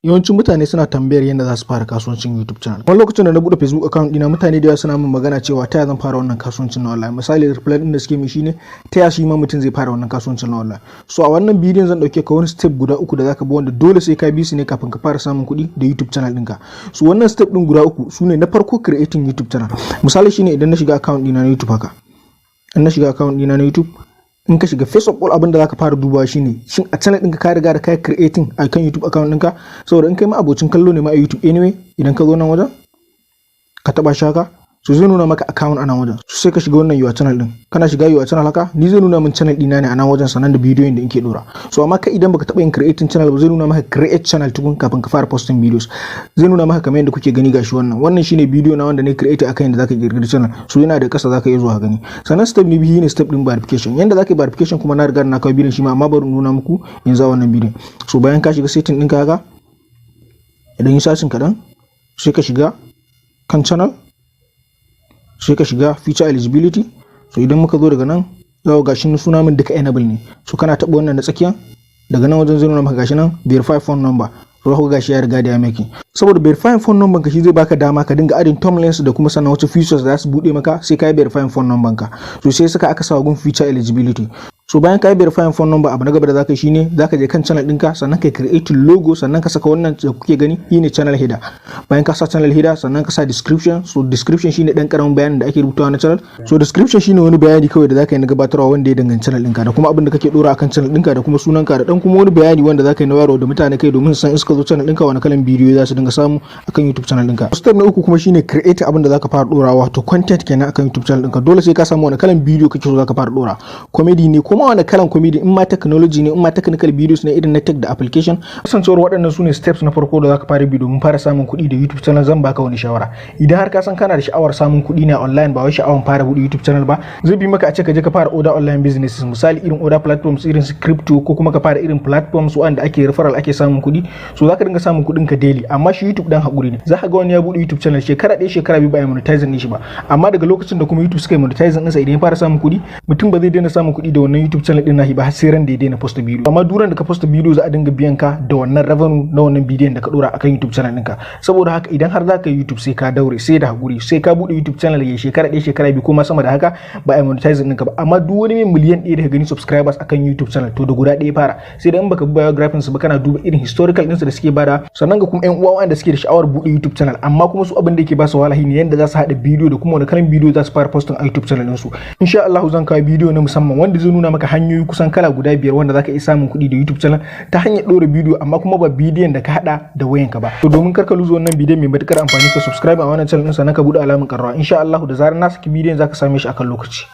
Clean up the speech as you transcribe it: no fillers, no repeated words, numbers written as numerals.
Yawancin mutane suna tambayar yadda za su fara kasuwancin YouTube channel. Wani lokacin da na bude Facebook account dina mutane da yawa suna min magana cewa ta zan fara wannan kasuwancin na online. Misali reply din da suke mi shine ta ya shi ma mutum zai fara wannan kasuwancin na online. So a wannan bidiyon zan dauke ka wani step guda uku da zaka bi wanda dole sai ka bi su ne kafin ka fara samun kuɗi da YouTube channel ɗinka. So wannan step din guda uku sune na farko creating YouTube channel. Misali shine idan na shiga account dina na YouTube haka. In na shiga account dina na YouTube, in ka shiga first of all abinda zaka fara dubawa shine shin a channel ɗinka ka riga da kai creating a kan YouTube account ɗinka, saboda in kai ma abocin kallo ne ma a YouTube anyway idan ka zo nan wajen ka taba shi haka so zai nuna maka account a nan wajen, so sai ka shiga wannan your channel din. Kana shiga your channel haka ni zai nuna min channel ɗina ne a nan wajen sanan da bidiyon da nake dora. So amma kai idan baka taba yin creating channel ba zai nuna maka create channel tukun kafin ka fara posting videos. Zai nuna maka kamar yadda kuke gani gashi wannan shine bidiyo na wanda ne create akan yadda zaka kirkiri channel. So yana da kasa zaka iya zuwa gani. Sannan step ne biyu ne step din verification. Yanda zaka yi verification kuma na riga na kawo bidiyon shi ma amma bari nuna muku yanzu a wannan bidiyon. So bayan ka shiga setting ɗinka haka idan yi sacin kadan sai ka shiga kan channel sai ka shiga feature eligibility. So idan muka zo daga nan zaku gashi suna min duka enable ne. So kana taba wannan na tsakiya daga nan wajen zai nuna maka gashi nan verify phone number. So ku gashi ya riga da ya making. Saboda verify phone number ka shi zai baka dama ka dinga adding thumbnails da kuma sannan wasu features da za su bude maka sai ka yi verify phone number ka. So sai saka aka sa gun feature eligibility. So bayan ka yi verify phone number abu na gaba da zaka yi shine zaka je kan channel ɗinka sannan kai create logo sannan ka saka wannan da kuke gani shine channel header. Bayan ka sa channel header sannan ka sa description. So description shine dan karamin bayanin da ake rubutawa na channel. So description shine wani bayani kawai da zaka yi na gabatarwa wanda ya danganci channel ɗinka da kuma abin da kake dora akan channel ɗinka da kuma sunanka da dan kuma wani bayani wanda zaka yi na wayarwa da mutane kai domin su san in suka zo channel ɗinka wani kalan bidiyo za su dinga samu akan YouTube channel ɗinka. Step na uku kuma shine create abin da zaka fara dorawa to content kenan akan YouTube channel ɗinka. Dole sai ka samu wani kalan bidiyo kake so zaka fara dora. Comedy ne kuma wani kalan comedy in ma technology ne in ma technical videos ne irin na tech da application. Kasancewar waɗannan sune steps na farko da zaka fara bi domin fara samun kuɗi da YouTube channel. Zan baka wani shawara idan har ka san kana da sha'awar samun kuɗi ne online ba wai sha'awar fara buɗe YouTube channel ba, zai bi maka a ce ka je ka fara order online businesses misali irin order platforms irin su crypto ko kuma ka fara irin platforms wanda ake referral ake samun kuɗi. So zaka dinga samun kuɗin ka daily, amma shi YouTube dan hakuri ne. Zaka ga wani ya buɗe YouTube channel shekara ɗaya shekara biyu ba ya monetizing ne shi ba, amma daga lokacin da kuma YouTube suka yi monetizing ɗinsa idan ya fara samun kuɗi mutum ba zai daina samun kuɗi da wannan YouTube channel ɗin nashi ba har sai ran da ya daina post video. Amma duran da ka post video za a dinga biyan ka da wannan revenue na wannan bidiyon da ka dora akan YouTube channel ɗinka. Saboda haka idan har zaka yi YouTube sai ka daure sai da hakuri sai ka buɗe YouTube channel ya shekara ɗaya shekara biyu kuma sama da haka ba a monetizing ɗinka ba. Amma duk wani mai miliyan ɗaya da ka gani subscribers akan YouTube channel to da guda ɗaya fara, sai da in baka bi biographies ba kana duba irin historical ɗinsu da suke bada. Sannan ga kuma ƴan uwa wanda suke da sha'awar buɗe YouTube channel amma kuma su abin da yake ba su wahala ne yanda za su haɗa bidiyo da kuma wani kalan bidiyo za su fara posting a YouTube channel ɗinsu. Insha Allah zan kawo bidiyo na musamman wanda zai nuna maka hanyoyi kusan kala guda biyar wanda zaka iya samun kuɗi da YouTube channel ta hanyar ɗora bidiyo amma kuma ba bidiyon da ka haɗa da wayanka ba. To domin kar ka luzo wannan bidiyon mai matukar amfani ka subscribe a wannan channel ɗin sannan ka buɗe alamun ƙararrawa. Insha Allah da zarar na saki bidiyon zaka same shi akan lokaci.